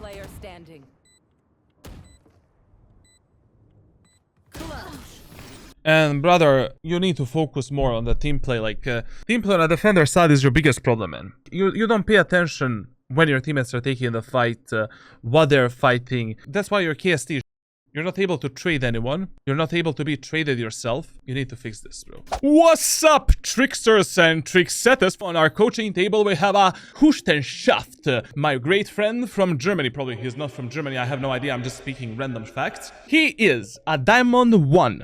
player standing. And brother, you need to focus more on the team play. Like, team play on the defender side is your biggest problem, man. You don't pay attention when your teammates are taking the fight, what they're fighting. That's why you're KST. You're not able to trade anyone. You're not able to be traded yourself. You need to fix this, bro. What's up, tricksters and tricksetters? On our coaching table, we have a Hustenschaft, my great friend from Germany. Probably he's not from Germany. I have no idea. I'm just speaking random facts. He is a Diamond 1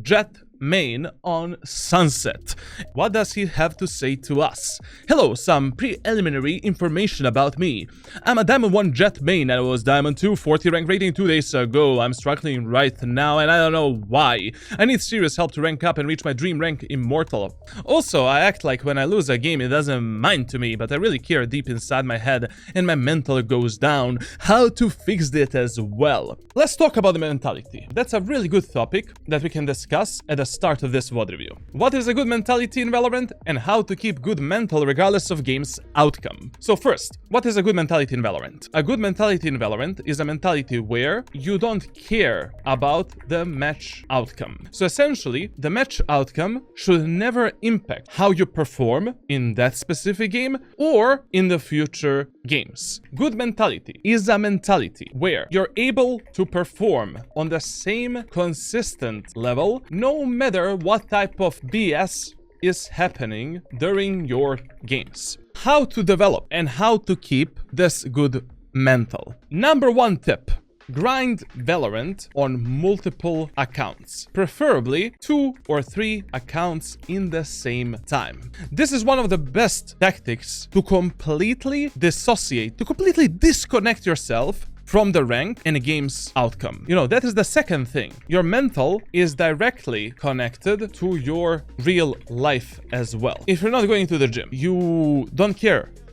Jett main on Sunset. What does he have to say to us? Hello, some preliminary information about me. I'm a Diamond 1 Jett main. I was Diamond 2 40 rank rating 2 days ago. I'm struggling right now and I don't know why. I need serious help to rank up and reach my dream rank Immortal. Also, I act like when I lose a game it doesn't mind to me, but I really care deep inside my head and my mental goes down. How to fix it as well. Let's talk about the mentality. That's a really good topic that we can discuss at the start of this VOD review. What is a good mentality in Valorant and how to keep good mental regardless of game's outcome. So first, what is a good mentality in Valorant? A good mentality in Valorant is a mentality where you don't care about the match outcome. So essentially, the match outcome should never impact how you perform in that specific game or in the future games. Good mentality is a mentality where you're able to perform on the same consistent level no matter what type of BS is happening during your games. How to develop and how to keep this good mental. Number one tip. Grind Valorant on multiple accounts, preferably 2 or 3 accounts in the same time. This is one of the best tactics to completely dissociate, to completely disconnect yourself from the rank and the game's outcome. You know, that is the second thing. Your mental is directly connected to your real life as well. If you're not going to the gym, you don't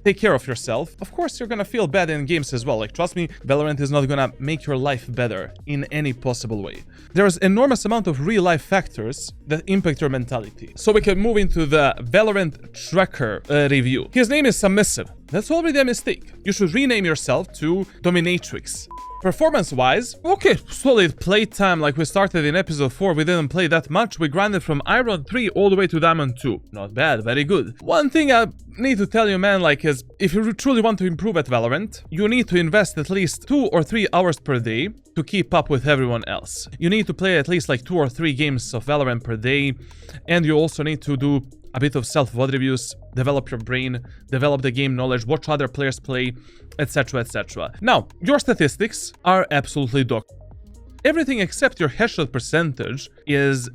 take care of yourself, of course you're gonna feel bad in games as well. Like, trust me, Valorant is not gonna make your life better in any possible way. There's enormous amount of real life factors that impact your mentality. So we can move into the Valorant tracker review. His name is Submissive. That's already a mistake. You should rename yourself to Dominatrix. Performance-wise, okay, solid playtime. Like we started in episode 4, we didn't play that much. We grinded from Iron 3 all the way to Diamond 2. Not bad, very good. One thing I need to tell you, man, like, is if you truly want to improve at Valorant, you need to invest at least 2 or 3 hours per day to keep up with everyone else. You need to play at least like 2 or 3 games of Valorant per day, and you also need to do a bit of self-VOD reviews, develop your brain, develop the game knowledge, watch other players play, etc, etc. Now, your statistics are absolutely docked. Everything except your headshot percentage is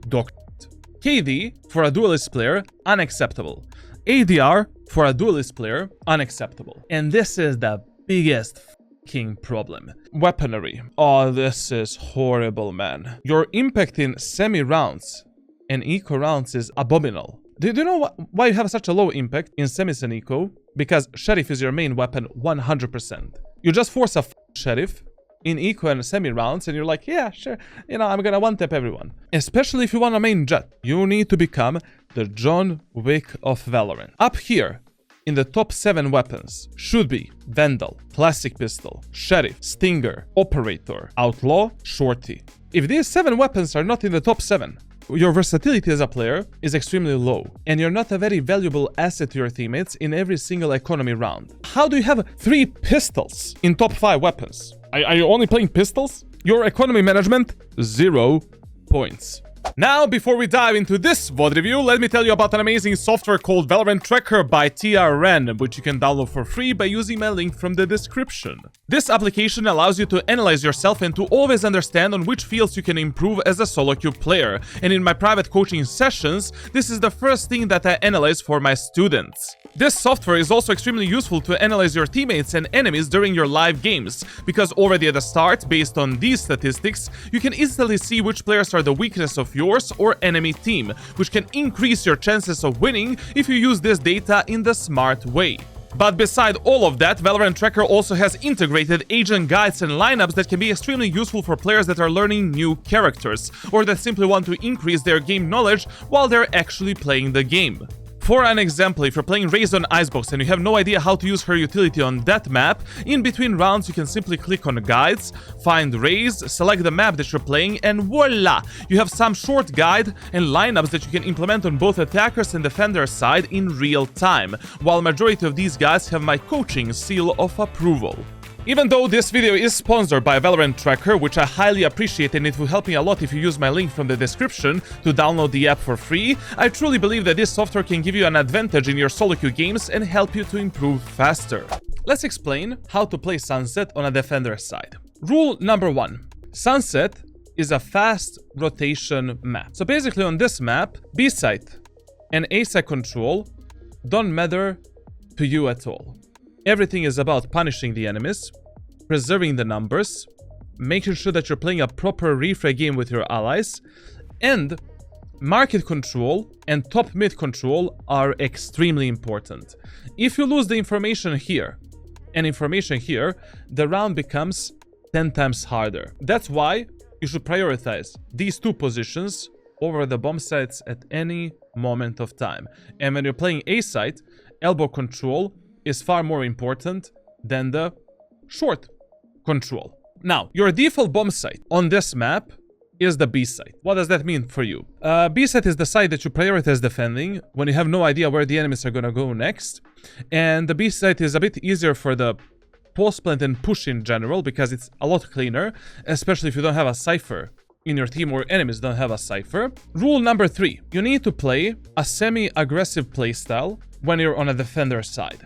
docked. KD for a duelist player, unacceptable. ADR for a duelist player, unacceptable. And this is the biggest fucking problem. Weaponry. Oh, this is horrible, man. Your impact in semi-rounds and eco rounds is abominable. Do you know why you have such a low impact in semis and eco? Because Sheriff is your main weapon 100%. You just force a Sheriff in eco and semi rounds and you're like, yeah, sure, you know, I'm gonna one-tap everyone. Especially if you want a main Jett. You need to become the John Wick of Valorant. Up here, in the top 7 weapons, should be Vandal, Classic Pistol, Sheriff, Stinger, Operator, Outlaw, Shorty. If these 7 weapons are not in the top 7, your versatility as a player is extremely low, and you're not a very valuable asset to your teammates in every single economy round. How do you have 3 pistols in top 5 weapons? Are you only playing pistols? Your economy management, 0 points. Now, before we dive into this VOD review, let me tell you about an amazing software called Valorant Tracker by TRN, which you can download for free by using my link from the description. This application allows you to analyze yourself and to always understand on which fields you can improve as a solo queue player. And in my private coaching sessions, this is the first thing that I analyze for my students. This software is also extremely useful to analyze your teammates and enemies during your live games, because already at the start, based on these statistics, you can instantly see which players are the weakness of yours or enemy team, which can increase your chances of winning if you use this data in the smart way. But beside all of that, Valorant Tracker also has integrated agent guides and lineups that can be extremely useful for players that are learning new characters, or that simply want to increase their game knowledge while they're actually playing the game. For an example, if you're playing Raze on Icebox and you have no idea how to use her utility on that map, in between rounds you can simply click on guides, find Raze, select the map that you're playing, and voila! You have some short guide and lineups that you can implement on both attackers and defender side in real time, while majority of these guys have my coaching seal of approval. Even though this video is sponsored by Valorant Tracker, which I highly appreciate and it will help me a lot if you use my link from the description to download the app for free, I truly believe that this software can give you an advantage in your solo queue games and help you to improve faster. Let's explain how to play Sunset on a defender side. Rule number 1. Sunset is a fast rotation map. So basically on this map, B site and A site control don't matter to you at all. Everything is about punishing the enemies, preserving the numbers, making sure that you're playing a proper re-frag game with your allies, and market control and top mid control are extremely important. If you lose the information here and information here, the round becomes 10 times harder. That's why you should prioritize these two positions over the bomb sites at any moment of time. And when you're playing A site, elbow control is far more important than the short control. Now, your default bomb site on this map is the B site. What does that mean for you? B site is the site that you prioritize defending when you have no idea where the enemies are gonna go next. And the B site is a bit easier for the post plant and push in general because it's a lot cleaner, especially if you don't have a cipher in your team or enemies don't have a cipher. Rule number 3. You need to play a semi-aggressive playstyle when you're on a defender side.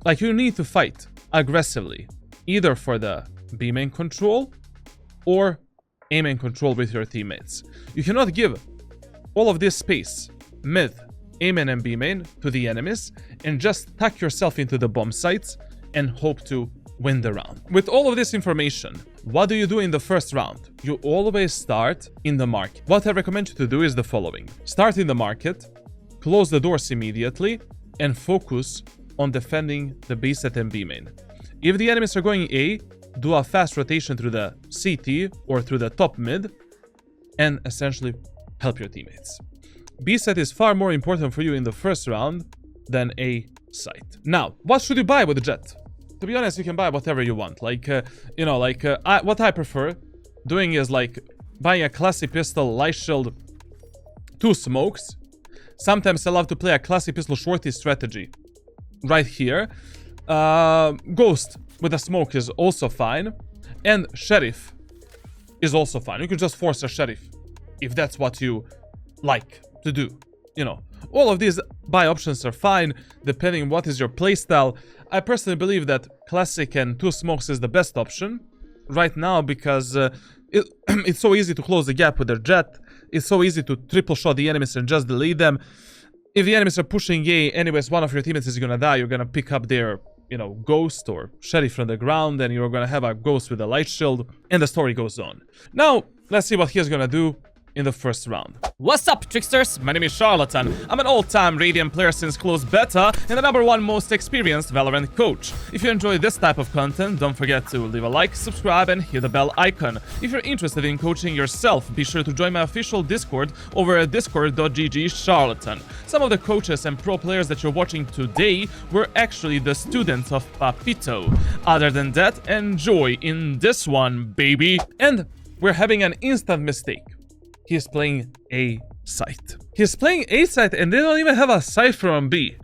Like, you need to fight aggressively, either for the B main control or A main control with your teammates. You cannot give all of this space, mid, A main and B main, to the enemies and just tuck yourself into the bomb sites and hope to win the round. With all of this information, what do you do in the first round? You always start in the market. What I recommend you to do is the following. Start in the market, close the doors immediately, and focus on defending the B set and B main. If the enemies are going A, do a fast rotation through the CT or through the top mid and essentially help your teammates. B set is far more important for you in the first round than A site. Now, what should you buy with the Jett? To be honest, you can buy whatever you want. Like, what I prefer doing is like buying a classy pistol, light shield, 2 smokes. Sometimes I love to play a classy pistol shorty strategy. Right here. Ghost with a smoke is also fine. And Sheriff is also fine. You can just force a Sheriff if that's what you like to do. You know, all of these buy options are fine depending on what is your playstyle. I personally believe that classic and 2 smokes is the best option right now because it's so easy to close the gap with their Jett. It's so easy to triple shot the enemies and just delete them. If the enemies are pushing A, anyways, one of your teammates is gonna die. You're gonna pick up their, ghost or Sheriff from the ground, and you're gonna have a ghost with a light shield, and the story goes on. Now, let's see what he's gonna do in the first round. What's up, tricksters? My name is Charlatan. I'm an all-time Radiant player since closed beta and the #1 most experienced Valorant coach. If you enjoy this type of content, don't forget to leave a like, subscribe, and hit the bell icon. If you're interested in coaching yourself, be sure to join my official Discord over at discord.gg/charlatan. Some of the coaches and pro players that you're watching today were actually the students of Papito. Other than that, enjoy in this one, baby. And we're having an instant mistake. He's playing A site. He's playing A site and they don't even have a cipher on B.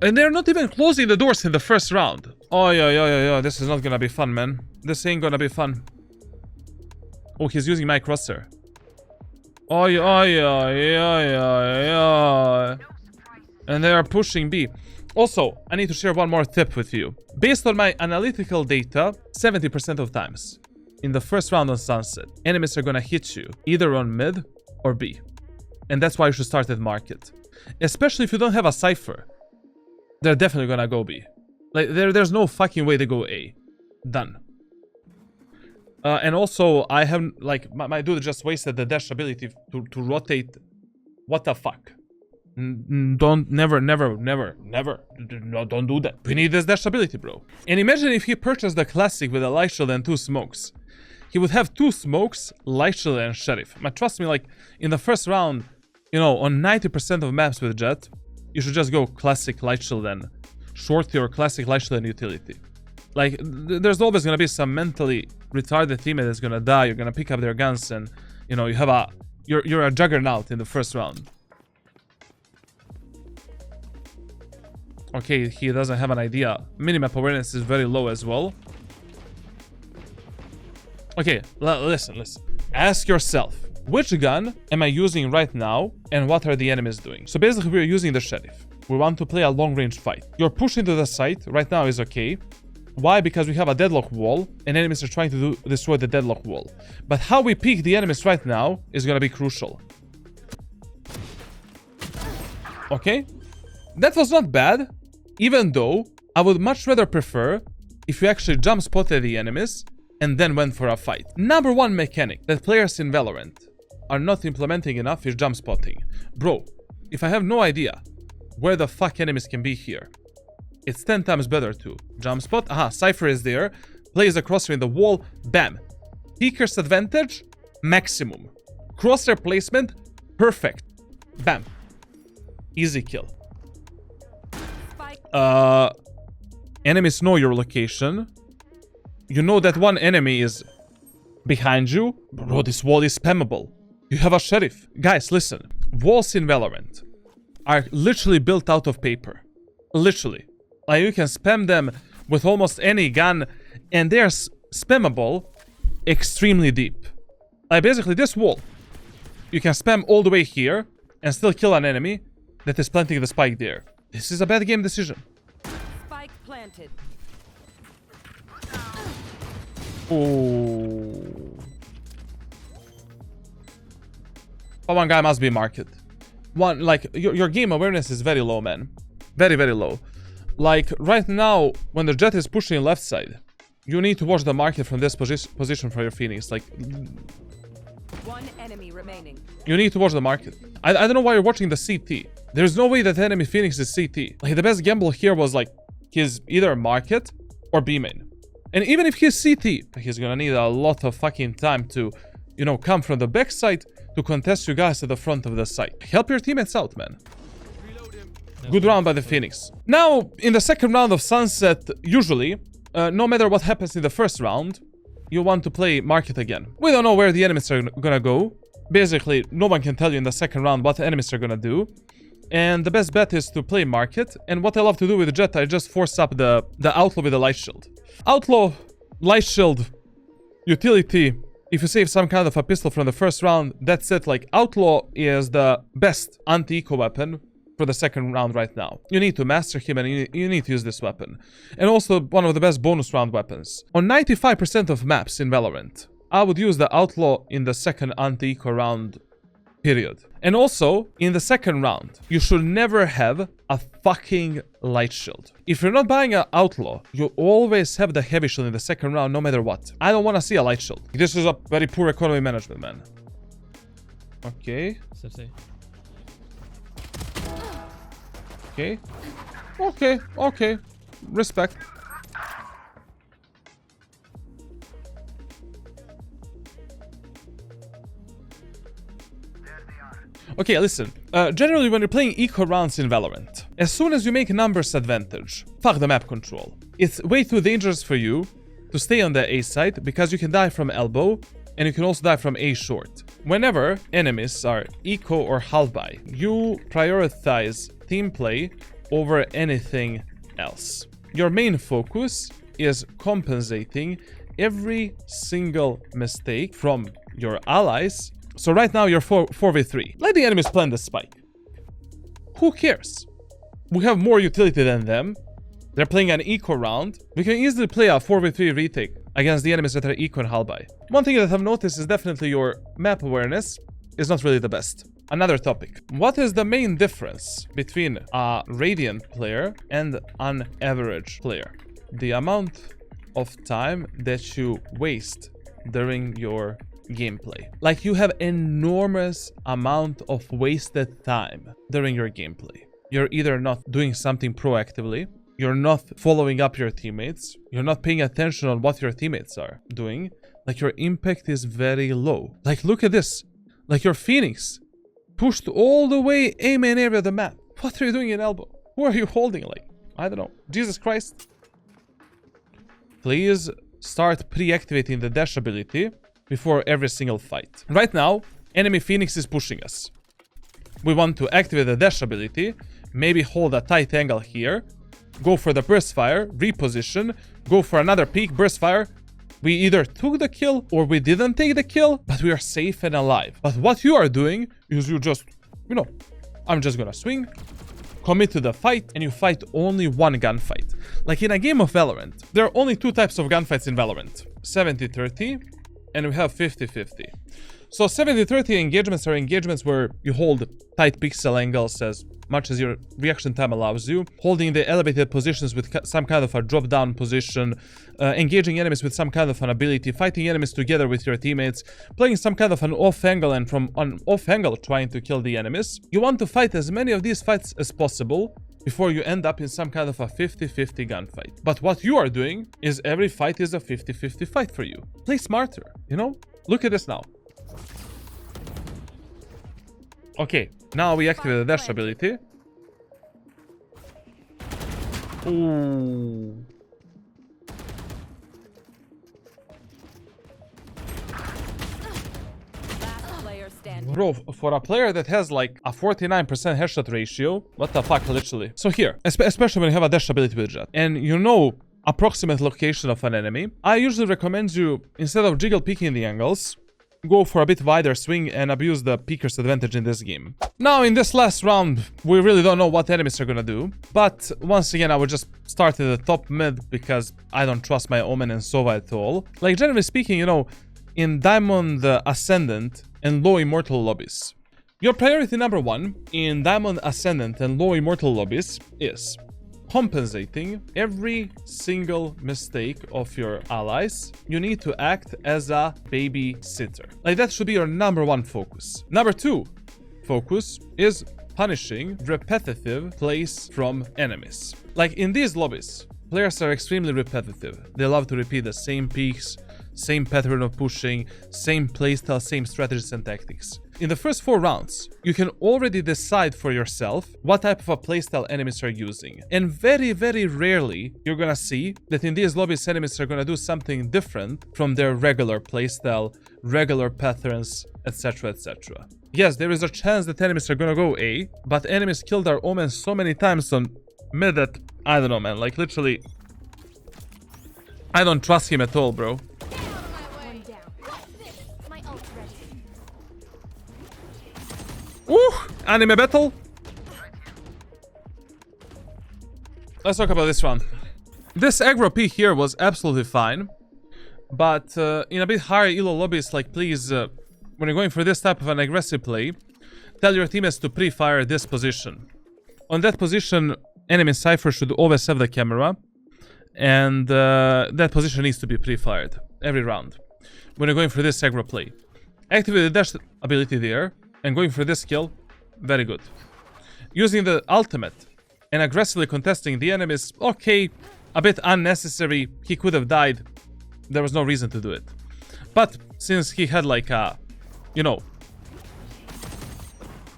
And they're not even closing the doors in the first round. Oh, yeah. This is not gonna be fun, man. This ain't gonna be fun. Oh, he's using my crosshair. Oh, yeah. And they are pushing B. Also, I need to share one more tip with you. Based on my analytical data, 70% of times, in the first round on Sunset, enemies are gonna hit you either on mid or B. And that's why you should start at market. Especially if you don't have a cipher. They're definitely gonna go B. Like, there's no fucking way they go A. Done. And also, I have, like, my dude just wasted the dash ability to rotate. What the fuck? Never, no, don't do that. We need this dash ability, bro. And imagine if he purchased the classic with a light shield and 2 smokes. He would have 2 smokes, light shield, and Sheriff. But trust me, like, in the first round, on 90% of maps with Jett, you should just go classic light shield and shorty or classic light shield and utility. Like, there's always gonna be some mentally retarded teammate that's gonna die. You're gonna pick up their guns and, you know, you have a... You're a juggernaut in the first round. Okay, he doesn't have an idea. Minimap awareness is very low as well. Okay, listen. Ask yourself, which gun am I using right now and what are the enemies doing? So basically we're using the sheriff. We want to play a long-range fight. You're pushing to the site right now is okay. Why? Because we have a deadlock wall and enemies are trying to destroy the deadlock wall. But how we pick the enemies right now is gonna be crucial. Okay, that was not bad. Even though I would much rather prefer if you actually jump spotted the enemies and then went for a fight. Number one mechanic that players in Valorant are not implementing enough is jump spotting. Bro, if I have no idea where the fuck enemies can be here, it's 10 times better to jump spot. Aha, Cypher is there, plays a crosshair in the wall, bam. Peeker's advantage, maximum. Crosshair placement, perfect. Bam. Easy kill. Enemies know your location. You know that one enemy is behind you. Bro, this wall is spammable. You have a sheriff. Guys, listen. Walls in Valorant are literally built out of paper. Literally. Like, you can spam them with almost any gun, and they're spammable extremely deep. Like, basically, this wall, you can spam all the way here and still kill an enemy that is planting the spike there. This is a bad game decision. Spike planted. Oh. But one guy must be market. One, like, your game awareness is very low, man. Very, very low. Like, right now, when the Jett is pushing left side, you need to watch the market from this position for your Phoenix. Like, One enemy remaining. you need to watch the market. I don't know why you're watching the CT. There's no way that enemy Phoenix is CT. Like, the best gamble here was, like, he's either market or B main. And even if he's CT, he's gonna need a lot of fucking time to, you know, come from the backside to contest you guys at the front of the site. Help your teammates out, man. Good round by the Phoenix. Now, in the second round of Sunset, usually, no matter what happens in the first round, you want to play market again. We don't know where the enemies are gonna go. Basically, no one can tell you in the second round what the enemies are gonna do. And the best bet is to play market. And what I love to do with Jett, I just force up the Outlaw with the Light Shield. Outlaw, Light Shield, utility. If you save some kind of a pistol from the first round, that's it. Like, Outlaw is the best anti-eco weapon for the second round right now. You need to master him and you need to use this weapon. And also one of the best bonus round weapons. On 95% of maps in Valorant, I would use the Outlaw in the second anti-eco round, period. And also, in the second round, you should never have a fucking Light Shield. If you're not buying an Outlaw, you always have the Heavy Shield in the second round, no matter what. I don't want to see a Light Shield. This is a very poor economy management, man. Okay. Okay. Respect. Okay, listen. Generally, when you're playing eco rounds in Valorant, as soon as you make numbers advantage, fuck the map control. It's way too dangerous for you to stay on the A side because you can die from elbow and you can also die from A short. Whenever enemies are eco or half buy, you prioritize team play over anything else. Your main focus is compensating every single mistake from your allies. So right now you're 4v3. Let the enemies plant the spike. Who cares? We have more utility than them. They're playing an eco round. We can easily play a 4v3 retake against the enemies that are eco and half buy. One thing that I've noticed is definitely your map awareness is not really the best. Another topic. What is the main difference between a Radiant player and an average player? The amount of time that you waste during your gameplay. Like, you have enormous amount of wasted time during your gameplay. You're either not doing something proactively, you're not following up your teammates, you're not paying attention on what your teammates are doing. Like, your impact is very low. Like, look at this. Like, your Phoenix pushed all the way A main area of the map. What are you doing in elbow? Who are you holding? Like, I don't know. Jesus Christ. Please start pre-activating the dash ability before every single fight. Right now, enemy Phoenix is pushing us. We want to activate the dash ability, maybe hold a tight angle here, go for the burst fire, reposition, go for another peek, burst fire. We either took the kill or we didn't take the kill, but we are safe and alive. But what you are doing is you just, you know, I'm just gonna swing, commit to the fight, and you fight only one gunfight. Like in a game of Valorant, there are only two types of gunfights in Valorant. 70-30, and we have 50-50. So 70-30 engagements are engagements where you hold tight pixel angles as much as your reaction time allows you, holding the elevated positions with some kind of a drop-down position, engaging enemies with some kind of an ability, fighting enemies together with your teammates, playing some kind of an off angle, and from an off angle trying to kill the enemies. You want to fight as many of these fights as possible before you end up in some kind of a 50-50 gunfight. But what you are doing is every fight is a 50-50 fight for you. Play smarter, you know? Look at this now. Okay, now we activate the dash ability. Ooh. Last player standing. Bro, for a player that has like a 49% headshot ratio, what the fuck, literally. So here, especially when you have a dash ability with Jett, and you know approximate location of an enemy, I usually recommend you, instead of jiggle peeking the angles, go for a bit wider swing and abuse the peeker's advantage in this game. Now, in this last round, we really don't know what enemies are gonna do. But once again, I would just start at the top mid because I don't trust my Omen and Sova at all. Like, generally speaking, you know, in Diamond Ascendant and Low Immortal lobbies, your priority number one in Diamond Ascendant and Low Immortal lobbies is compensating every single mistake of your allies. You need to act as a babysitter. Like, that should be your number one focus. Number two focus is punishing repetitive plays from enemies. Like, in these lobbies, players are extremely repetitive. They love to repeat the same peaks, same pattern of pushing, same playstyle, same strategies and tactics. In the first 4 rounds, you can already decide for yourself what type of a playstyle enemies are using. And very, very rarely, you're gonna see that in these lobbies, enemies are gonna do something different from their regular playstyle, regular patterns, etc, etc. Yes, there is a chance that enemies are gonna go A, but enemies killed our Omen so many times on mid that, I don't know, man, like literally, I don't trust him at all, bro. Ooh, anime battle. Let's talk about this one. This aggro P here was absolutely fine, but in a bit higher elo lobbies, like, please, when you're going for this type of an aggressive play, tell your teammates to pre-fire this position. On that position, enemy Cypher should always have the camera, and that position needs to be pre-fired every round. When you're going for this aggro play, activate the dash ability there, and going for this kill, very good. Using the ultimate and aggressively contesting the enemies, okay, a bit unnecessary. He could have died. There was no reason to do it. But since he had like a, you know,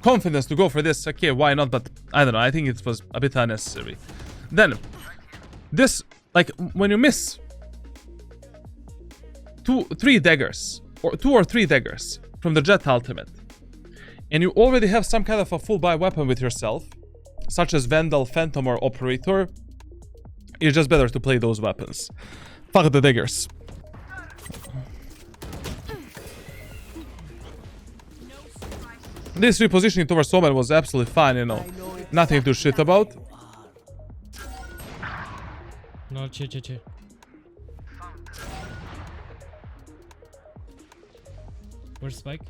confidence to go for this, okay, why not? But I don't know, I think it was a bit unnecessary. Then, this, like, when you miss 2 or 3 daggers from the Jett ultimate, and you already have some kind of a full buy weapon with yourself, such as Vandal, Phantom, or Operator, it's just better to play those weapons. Fuck the daggers. This repositioning towards Omen was absolutely fine, you know. Nothing to shit about. No, chill. Where's Spike?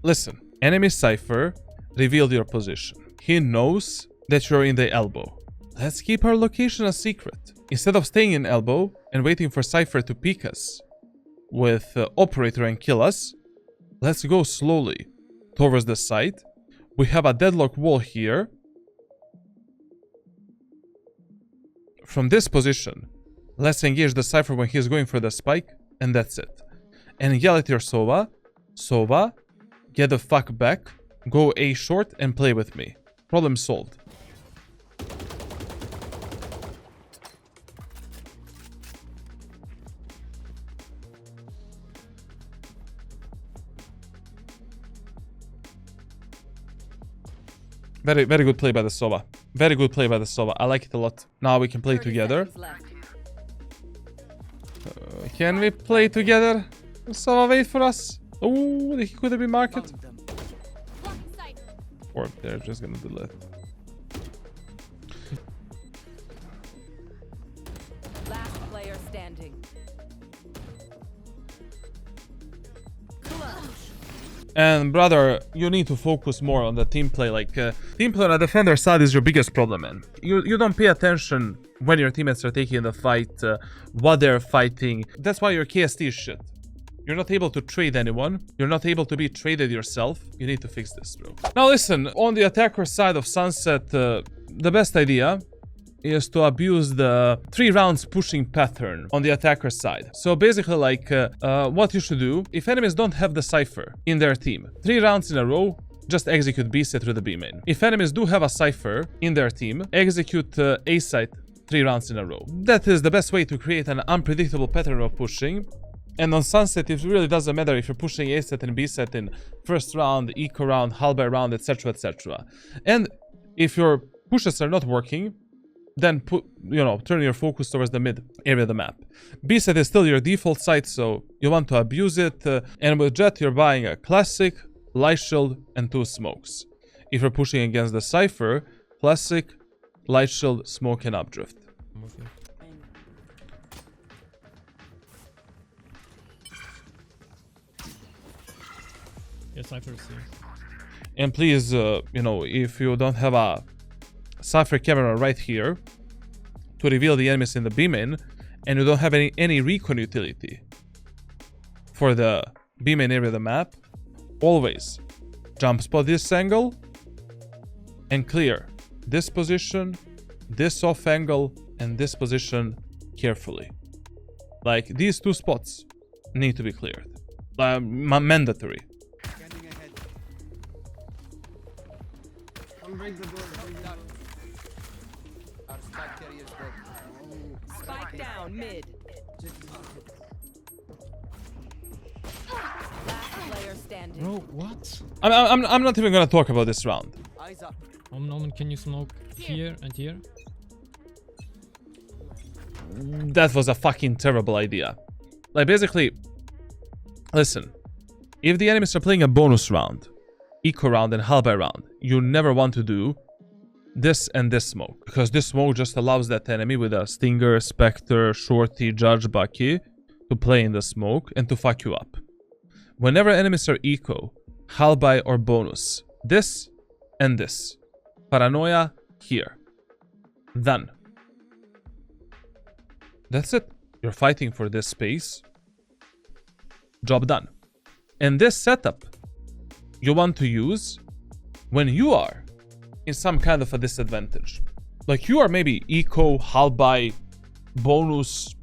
Listen, enemy Cypher revealed your position. He knows that you're in the elbow. Let's keep our location a secret. Instead of staying in elbow and waiting for Cypher to peek us with Operator and kill us, let's go slowly towards the site. We have a deadlock wall here. From this position, let's engage the Cypher when he's going for the spike, and that's it. And yell at your Sova, Sova, get the fuck back, go A short and play with me. Problem solved. Very, very good play by the Sova. Very good play by the Sova. I like it a lot. Now we can play 30 together. seconds left. Can we play together? Sova, wait for us. Oh, he could have been market. Or they're just gonna do it. Last player standing. And brother, you need to focus more on the team play. Like team play on the defender side is your biggest problem, man. You don't pay attention when your teammates are taking the fight, what they're fighting. That's why your KST is shit. You're not able to trade anyone. You're not able to be traded yourself. You need to fix this, bro. Now listen, on the attacker side of Sunset, the best idea is to abuse the 3 rounds pushing pattern on the attacker side. So basically, like, what you should do, if enemies don't have the Cypher in their team, 3 rounds in a row, just execute B site through the B main. If enemies do have a Cypher in their team, execute A site 3 rounds in a row. That is the best way to create an unpredictable pattern of pushing. And on Sunset, it really doesn't matter if you're pushing A set and B set in first round, eco round, halberd round, etc, etc. And if your pushes are not working, then turn your focus towards the mid area of the map. B set is still your default site, so you want to abuse it. And with Jett, you're buying a classic, light shield, and 2 smokes. If you're pushing against the Cypher, classic, light shield, smoke, and updrift. Okay. Yeah, Cypher is here. And please, if you don't have a Cypher camera right here to reveal the enemies in the B main, and you don't have any recon utility for the B main area of the map, always jump spot this angle and clear this position, this off angle, and this position carefully. Like, these 2 spots need to be cleared. Mandatory. Spike down mid. Last player standing. Bro, what? I'm not even gonna talk about this round. Omen, can you smoke here and here? That was a fucking terrible idea. Like, basically, listen, if the enemies are playing a bonus round, eco round, and halberd round, you never want to do this and this smoke, because this smoke just allows that enemy with a Stinger, Spectre, Shorty, Judge, Bucky to play in the smoke and to fuck you up. Whenever enemies are eco, halberd, or bonus, this and this. Paranoia here. Done. That's it. You're fighting for this space. Job done. And this setup you want to use when you are in some kind of a disadvantage. Like, you are maybe eco, halberd, bonus,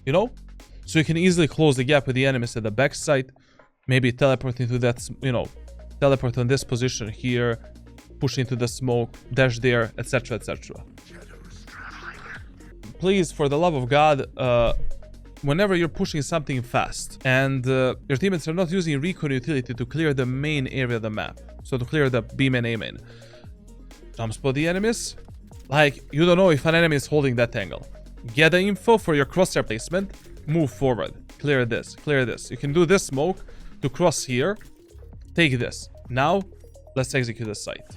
so you can easily close the gap with the enemies at the backside. Maybe teleport into that, teleport on this position here, push into the smoke, dash there, etc, etc. Please, for the love of God, whenever you're pushing something fast and your teammates are not using recon utility to clear the main area of the map, so to clear the B main, A main, jump spot the enemies. Like, you don't know if an enemy is holding that angle. Get the info for your crosshair placement, move forward, clear this, clear this. You can do this smoke to cross here, take this. Now, let's execute the site.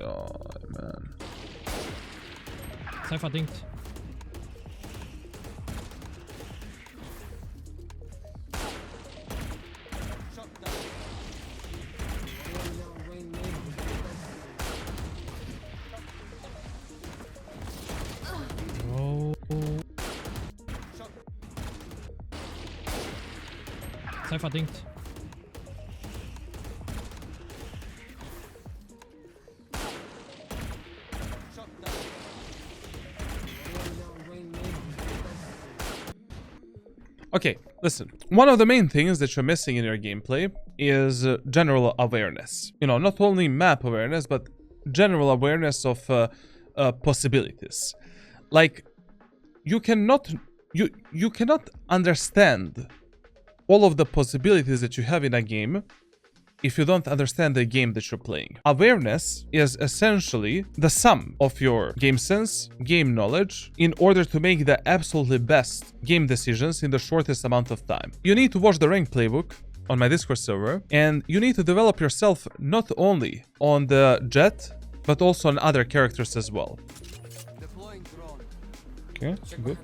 Oh, man. Cypher dinked. Bro. Cypher dinked. Okay, listen. One of the main things that you're missing in your gameplay is general awareness. You know, not only map awareness, but general awareness of possibilities. Like, you cannot understand all of the possibilities that you have in a game if you don't understand the game that you're playing. Awareness is essentially the sum of your game sense, game knowledge, in order to make the absolutely best game decisions in the shortest amount of time. You need to watch the rank playbook on my Discord server, and you need to develop yourself not only on the Jett, but also on other characters as well. Okay, good.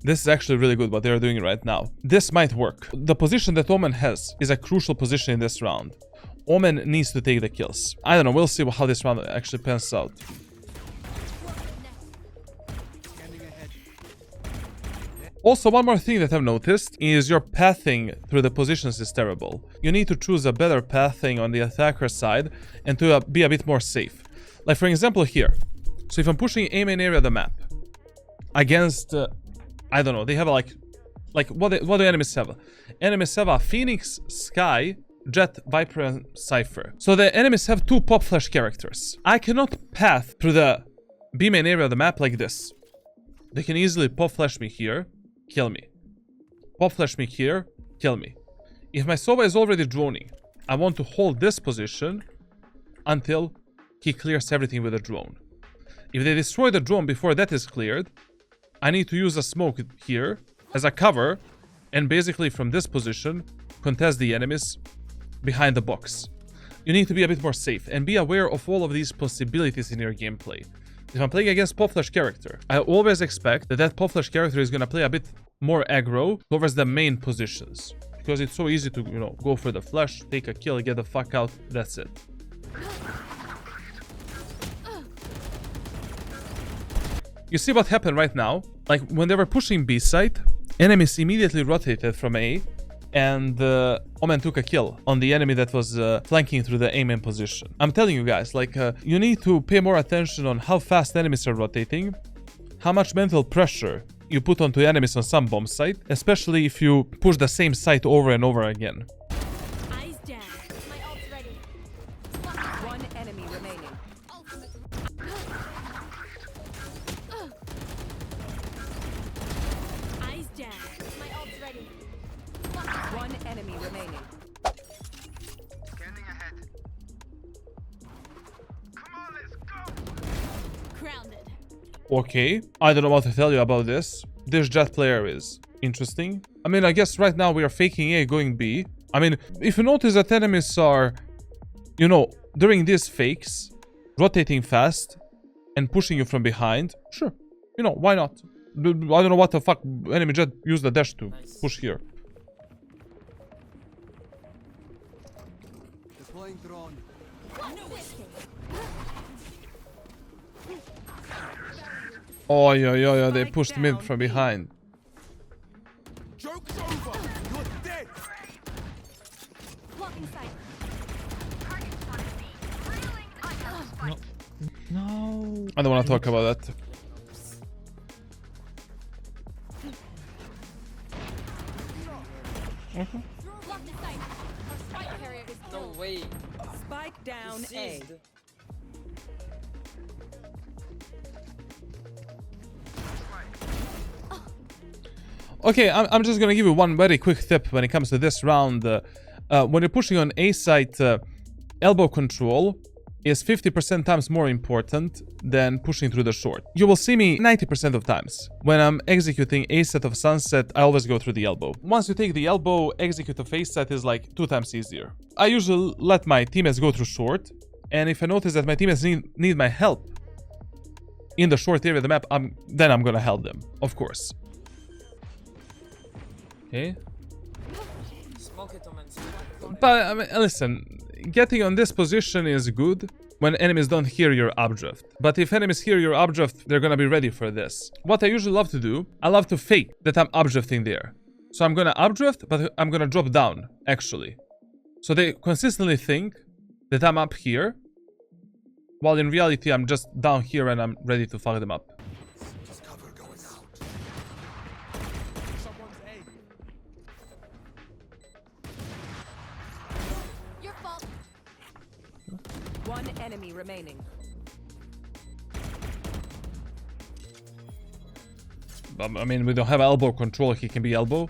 This is actually really good what they're doing right now. This might work. The position that Omen has is a crucial position in this round. Omen needs to take the kills. I don't know, we'll see how this round actually pans out. Also, one more thing that I've noticed is your pathing through the positions is terrible. You need to choose a better pathing on the attacker side and to be a bit more safe. Like for example here. So if I'm pushing a main area of the map against... I don't know, they have what do enemies have? Enemies have a Phoenix, Sky, Jett, Viper, and Cypher. So the enemies have two pop flash characters. I cannot path through the B main area of the map like this. They can easily pop flash me here, kill me. Pop flash me here, kill me. If my Sova is already droning, I want to hold this position until he clears everything with a drone. If they destroy the drone before that is cleared, I need to use a smoke here as a cover and basically from this position contest the enemies behind the box. You need to be a bit more safe and be aware of all of these possibilities in your gameplay. If I'm playing against pop flash character, I always expect that pop flash character is going to play a bit more aggro towards the main positions. Because it's so easy to, you know, go for the flash, take a kill, get the fuck out, that's it. You see what happened right now? Like, when they were pushing B site, enemies immediately rotated from A, and Omen took a kill on the enemy that was flanking through the A main position. I'm telling you guys, like, you need to pay more attention on how fast enemies are rotating, how much mental pressure you put onto enemies on some bomb site, especially if you push the same site over and over again. Eyes down. My ult's ready. One enemy remaining. Eyes down. My ult's ready. One enemy remaining. Scanning ahead. Come on, let's go. Grounded. Okay, I don't know what to tell you about this. This Jett player is interesting. I mean, I guess right now we are faking A, going B. I mean, if you notice that enemies are, you know, during these fakes, rotating fast and pushing you from behind, sure, you know, why not? I don't know what the fuck enemy Jett used the dash to push here. Deploying drone. Oh, yeah, they pushed mid from behind. Joke's over. You're dead. Blocking sight. No. No. I don't want to talk about that. Blocking sight. Our spike carrier is No killed. way. Spike down A. Seized. Okay, I'm just gonna give you one very quick tip when it comes to this round. When you're pushing on A site, elbow control is 50% times more important than pushing through the short. You will see me 90% of times. When I'm executing A set of sunset, I always go through the elbow. Once you take the elbow, execute a face set is like 2 times easier. I usually let my teammates go through short, and if I notice that my teammates need my help in the short area of the map, then I'm gonna help them, of course. Okay. Smoke it, Omen. But I mean, listen, getting on this position is good when enemies don't hear your updraft. But if enemies hear your updraft, they're gonna be ready for this. What I usually love to do, I love to fake that I'm updrafting there. So I'm gonna updraft, but I'm gonna drop down, actually. So they consistently think that I'm up here, while in reality I'm just down here and I'm ready to fuck them up. Cover going out. Someone's A. Your fault. One enemy remaining. I mean, we don't have elbow control. He can be elbow.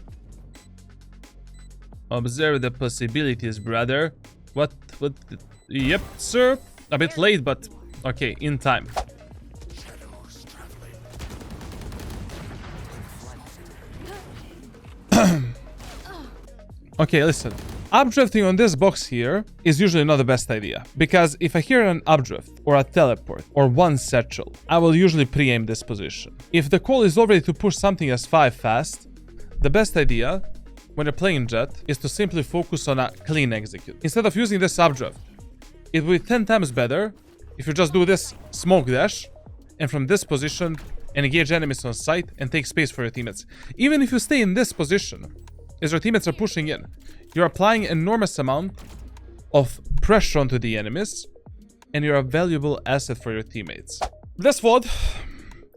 Observe the possibilities, brother. What? Yep, sir. A bit late, but okay, in time. Okay, listen. Updrafting on this box here is usually not the best idea, because if I hear an updraft or a teleport or one satchel, I will usually pre-aim this position. If the call is already to push something as 5 fast, the best idea when you're playing Jett is to simply focus on a clean execute. Instead of using this updraft, it will be 10 times better if you just do this smoke dash and from this position engage enemies on sight and take space for your teammates. Even if you stay in this position, as your teammates are pushing in, you're applying enormous amount of pressure onto the enemies, and you're a valuable asset for your teammates. This VOD,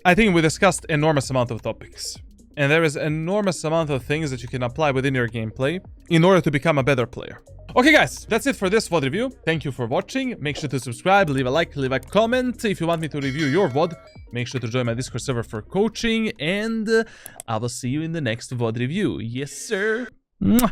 I think we discussed enormous amount of topics, and there is enormous amount of things that you can apply within your gameplay in order to become a better player. Okay guys, that's it for this VOD review. Thank you for watching. Make sure to subscribe, leave a like, leave a comment. If you want me to review your VOD, make sure to join my Discord server for coaching, and I will see you in the next VOD review. Yes, sir. Mwah.